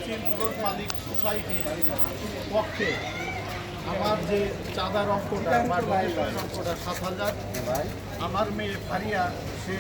Still plot মালিক সোসাইটির পক্ষে আমার যে চাঁদার অঙ্কটা বা ডোনেশনের অঙ্কটা 7,000, আমার মেয়ে ফারিয়া সে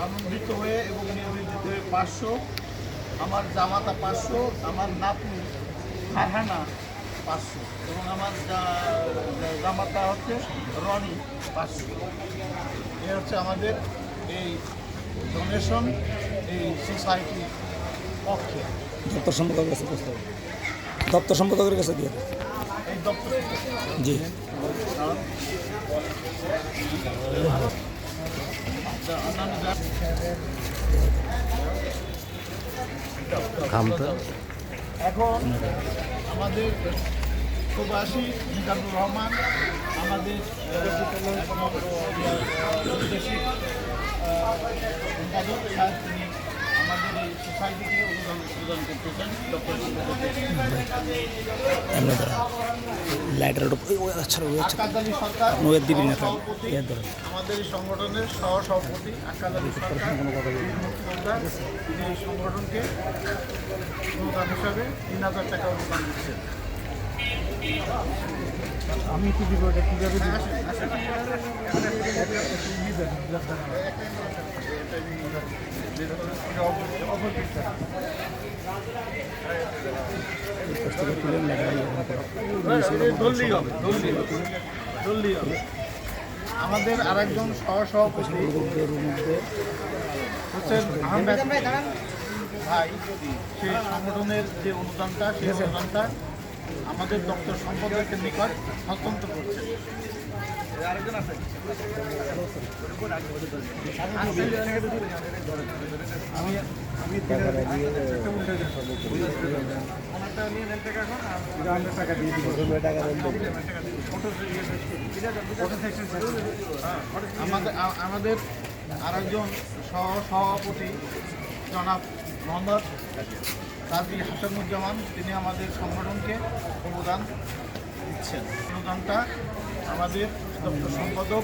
আনন্দিত হয়ে এবং নিয়োজিত হয়ে 500, আমার জামাতা 500, আমার নাতনি ফারহানা 500 এবং আমার জামাতা হচ্ছে রনি 500। এ হচ্ছে আমাদের এই ডোনেশন এই সোসাইটির পক্ষে। দপ্তর সম্পাদকের কাছে প্রস্তাব, দপ্তর সম্পাদকের কাছে দিয়ে এই দপ্তর জি এখন আমাদের প্রবাসী মিজানুর রহমান আমাদের বৈদেশিক সম্পাদক সাহেব তিনি আমাদের এই সোসাইটিকে অনুদান প্রদান করতেছেন ডক্টর লাইটার আকাদ আলী সরকার দিবি না সভাপতি, আমাদের এই সংগঠনের সহসভাপতি আকাদ আলী সরকার মুক্তিযোদ্ধা, তিনি এই সংগঠনকে অনুদান হিসাবে 3,000 টাকা অনুদান দিচ্ছেন। আমি কি দিব এটা কীভাবে দিব? আমাদের আরেকজন সহসভাপতি হচ্ছেন আহমেদ ভাই, সেই সংগঠনের যে অনুদানটা সেই অনুদানটা আমাদের দপ্তর সম্পাদকের নিকট হস্তান্তর করছেন। টাকা দিয়ে দিব। আমাদের আরেকজন সহসভাপতি জনাব মোহাম্মদ কাজী হাসানুজ্জামান, তিনি আমাদের সংগঠনকে অনুদান দিচ্ছেন। অনুদানটা আমাদের দপ্তর সম্পাদক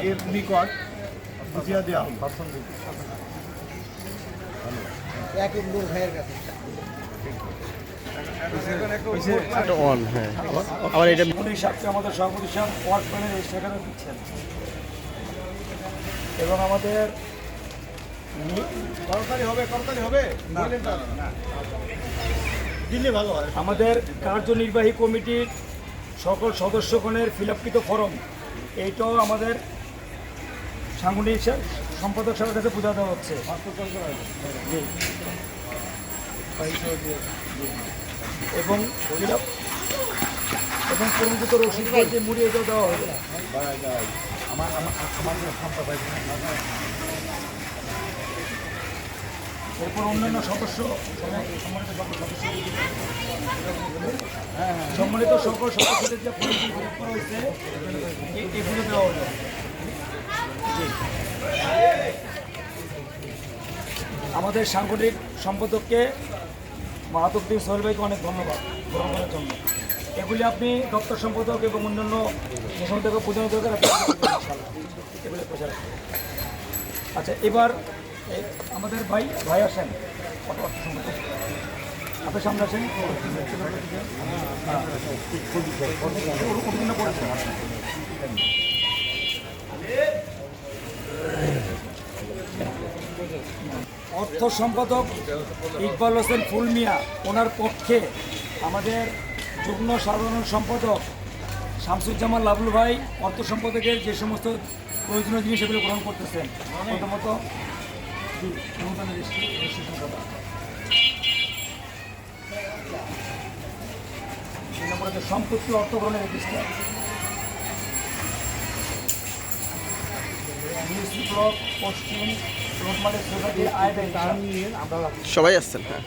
এর নিকট বুঝিয়ে দেওয়া হবে। আবার এটা আমাদের সভাপতি সাহেব ওয়ার্ড প্ল্যানের সেখানে দিচ্ছেন এবং আমাদের দিলে ভালো হয়। আমাদের কার্যনির্বাহী কমিটির সকল সদস্যগণের ফিলাপকৃত ফরম এইটাও আমাদের সাংগঠনিক সম্পাদক সাহেবের কাছে পূজা দেওয়া হচ্ছে এবং এবং পরিচিত রসিদ যে মুড়িয়ে দেওয়া হবে। এরপর অন্যান্য সদস্য সম্মানিত সকল সদস্যদের যে ফর্ম ফিল করা হয়েছে এগুলো দেওয়া হলো। আমাদের সাংগঠনিক সম্পাদককে মাহাতুদ্দিন সোহেল ভাইকে অনেক ধন্যবাদ গ্রহণ করার জন্য। এগুলি আপনি দপ্তর সম্পাদক এবং অন্যান্য সম্পাদক বোঝানো দরকার এগুলো প্রচার। আচ্ছা, এবার আমাদের ভাই আসেন, অর্থ সম্পাদক আপনার সামনে আসেন। অর্থ সম্পাদক ইকবাল হোসেন ফুলমিয়া, ওনার পক্ষে আমাদের যুগ্ম সাধারণ সম্পাদক শামসুজ্জামান লাবলু ভাই অর্থ সম্পাদকের যে সমস্ত প্রয়োজনীয় জিনিস সেগুলো গ্রহণ করতেছেন। প্রথমত সম্পত্তি অর্থ গ্রহণের রেজিস্টার, ব্লক পশ্চিম রোডমার্কেট সোসাইটির আয় ব্যয় সবাই আসছেন। হ্যাঁ,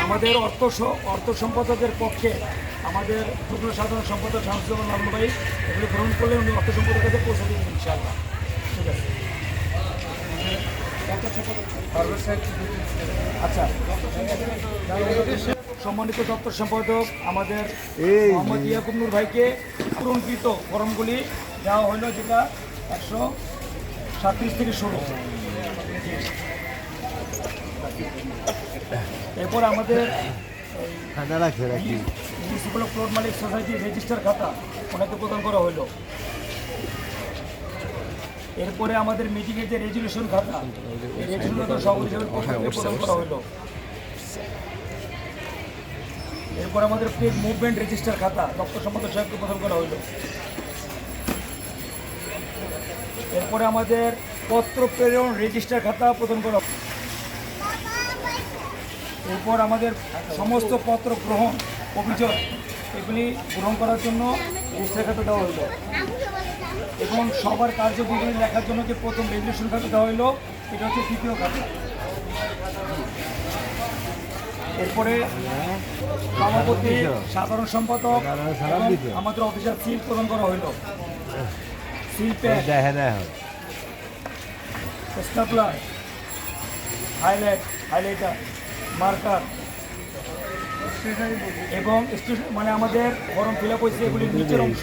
আমাদের অর্থ সম্পাদকের পক্ষে আমাদের যুগ্ম সাধারণ সম্পাদক শামসুজ্জামান লাবলু ভাই এগুলো গ্রহণ করলে উনি অর্থ সম্পাদকের কাছে পৌঁছে দেবেন ইনশাআল্লাহ। ঠিক আছে। আচ্ছা, সম্মানিত দপ্তর সম্পাদক আমাদের মোহাম্মদ ইয়াকুব নূর ভাইকে পূরণকৃত ফর্মগুলি দেওয়া হলো, যেটা 137 থেকে শুরু। এরপর আমাদের মিউনিসিপ্যাল প্লট মালিক সোসাইটির রেজিস্টার খাতা ওনাকে প্রদান করা হলো। এরপরে আমাদের মিটিংয়ের যে রেজুলেশন খাতা, এই রেজুলেশন সভাপতি হিসেবে প্রদান করা হলো। এরপর আমাদের পেড মুভমেন্ট রেজিস্টার খাতা দপ্তর সম্পাদক সাহেবকে প্রদান করা হলো। এরপরে আমাদের পত্র প্রেরণ রেজিস্টার খাতা প্রদান করা হলো। এরপর আমাদের সমস্ত পত্র গ্রহণ অভিযোগ এগুলি গ্রহণ করার জন্য রেজিস্টার খাতা দেওয়া হলো এবং সবার কার্যবিবরণী লেখার জন্য যে প্রথম রেজুলেশন খাতা দেওয়া হলো, এটা হচ্ছে তৃতীয় খাতা। এরপরে সভাপতি, সাধারণ সম্পাদক এবং আমাদের অফিসার সিল প্রদান করা হলো। Seal pad, stapler, highlighter, marker এবং মানে আমাদের ফর্ম ফিল আপ হয়েছে এগুলির নিচের অংশ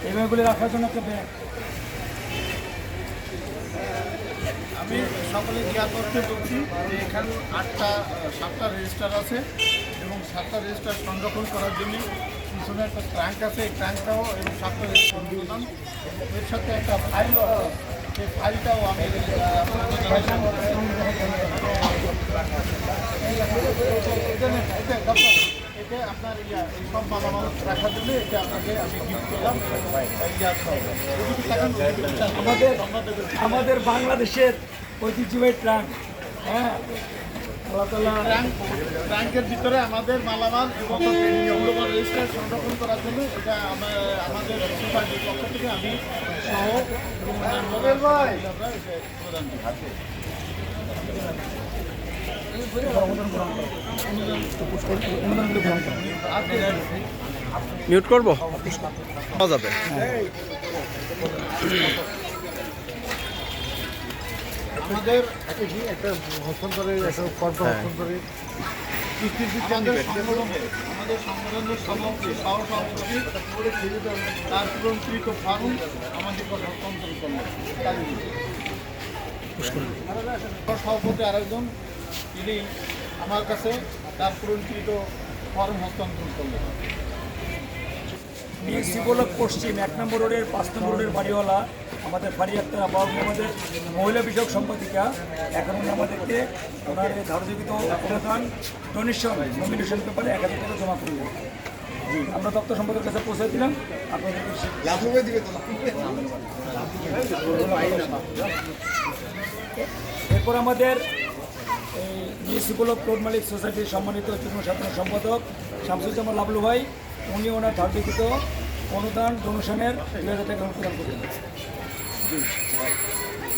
এবং এগুলি রাখার জন্য একটা ব্যাগ। আমি সকলে জ্ঞান করতে বলছি যে এখানে 7টা রেজিস্টার আছে এবং 7টা রেজিস্টার সংরক্ষণ করার জন্য পিছনে একটা ট্রাঙ্ক আছে, এই ট্রাঙ্কটাও এবং 7টা রেজিস্টার দিলাম। এর সাথে একটা ফাইল, সেই ফাইলটাও আমি এটা আপনার এই সব মালামাল রাখার জন্য এটা আপনাকে আমি গিফট করলাম। আমাদের বাংলাদেশের ঐতিহ্যবাহী ট্রাঙ্ক, হ্যাঁ, আল্লাহ তাআলা ট্রাঙ্কের ভিতরে আমাদের মালামাল এবং মূল্যবান রেজিস্টার সংরক্ষণ করার জন্য এটা আমাদের সোসাইটির পক্ষ থেকে আমি সহ মিউট করবো পাওয়া যাবে। আমাদের একটা হস্তান্তরের একটা পর্ব হস্তান্তরের আমাদের সংগঠনের সভাপতি, সহসভাপতি তার পূরণকৃত ফর্ম আমাদের হস্তান্তর করলেন। সভাপতি আরেকজন, তিনি আমার কাছে তার পূরণকৃত ফর্ম হস্তান্তর করলেন। মিউনিসিপ্যাল পশ্চিম 1 নম্বর রোডের 5 নম্বর রোডের বাড়িওয়ালা আমাদের ফারিয়া আক্তার আপা, আমাদের মহিলা বিষয়ক সম্পাদিকা, এখন উনি আমাদেরকে ওনার ধার্যকৃত অনুদান ডোনেশন নমিনেশন পেপারে 1000 টাকা জমা করলেন। আমরা দপ্তর সম্পাদকের কাছে পৌঁছে দিলাম। এরপর আমাদের এই মিউনিসিপ্যাল প্লট মালিক সোসাইটির সম্মানিত যুগ্ম সাধারণ সম্পাদক শামসুজ্জামান লাবলু ভাই, উনি ওনার ধার্যকৃত অনুদান ডোনেশনের 2000 টাকা প্রদান করলেন।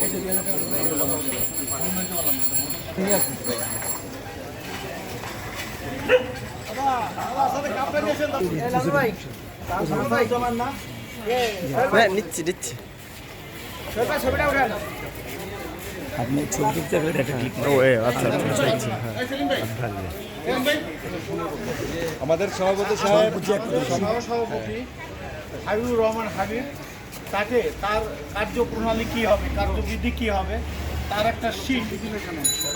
এই যে 2000 টাকা হ্যাঁ, নিচ্ছি নিচ্ছি। আপনি ছবি তুলতে ও আচ্ছা আচ্ছা। আমাদের সভাপতি সাহেব, সভাপতি হাবিবুর রহমান হাবিব, তাকে তার কার্যপ্রণালী কী হবে, কার্যবিধি কী হবে, তার একটা শীট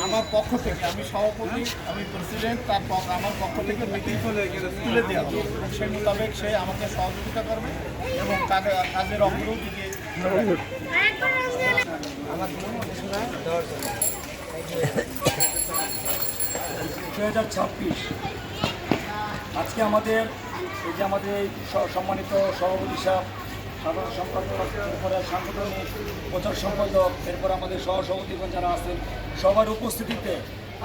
আমার পক্ষ থেকে, আমি সভাপতি, আমি প্রেসিডেন্ট, আমার পক্ষ থেকে মিটিং তুলে দেওয়া হবে এবং সেই মোতাবেক সে আমাকে সহযোগিতা করবে এবং কাজের অগ্রগতিকে আমার 2026 আজকে আমাদের এই যে আমাদের এই সম্মানিত সভাপতি সাহেব, সাধারণ সম্পাদক, এরপরে সাংগঠনিক প্রচার সম্পাদক, এরপর আমাদের সহসভাপতিগণ যারা আছেন, সবার উপস্থিতিতে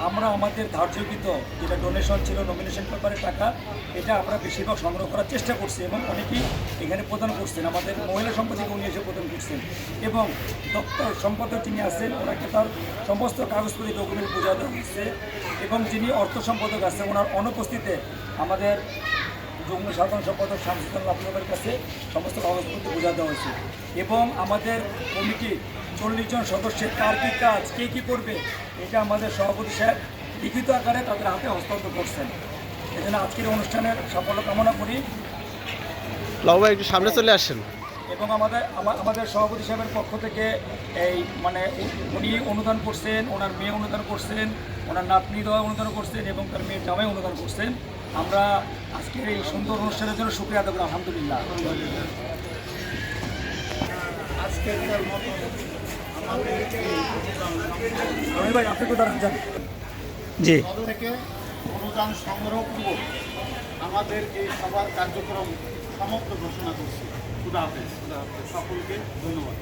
আমরা আমাদের ধার্যকৃত যেটা ডোনেশন ছিল নমিনেশন পেপারের টাকা, এটা আমরা বেশিরভাগ সংগ্রহ করার চেষ্টা করছি এবং অনেকেই এখানে প্রদান করছেন। আমাদের মহিলা সম্পাদক উনি এসে প্রদান করছেন এবং দপ্তর সম্পাদক যিনি আছেন ওনাকে তার সমস্ত কাগজপত্র ডকুমেন্ট বোঝা দেওয়া হচ্ছে এবং যিনি অর্থ সম্পাদক আছেন ওনার অনুপস্থিতিতে আমাদের যুগ্ম সাধারণ সম্পাদক শামসুদ্দিন আপনাদের কাছে সমস্ত কাগজপত্র বোঝা দেওয়া হয়েছে এবং আমাদের কমিটি 40 জন সদস্যের কার কী কাজ কে কী করবে এটা আমাদের সভাপতি সাহেব লিখিত আকারে তাদের হাতে হস্তান্তর করছেন। এই জন্য আজকের অনুষ্ঠানের সাফল্য কামনা করি লাউ ভাই একটু সামনে চলে আসেন। এবং আমাদের সভাপতি সাহেবের পক্ষ থেকে এই মানে উনি অনুদান করছেন, ওনার মেয়ে অনুদান করছেন, ওনার নাতনি দেওয়া অনুদান করছেন এবং তার মেয়ের জামাই অনুদান করছেন। আমরা আজকের এই সুন্দর অনুষ্ঠানের জন্য শুকরিয়া আদায় করি আলহামদুলিল্লাহ। আজকের মতো আমাদের রবি ভাই আপনি কোথায় যান? জি থেকে অনুদান সংগ্রহপূর্বক আমাদের এই সভার কার্যক্রম সমাপ্ত ঘোষণা করছি। খুদা হাফেজ সকলকে ধন্যবাদ।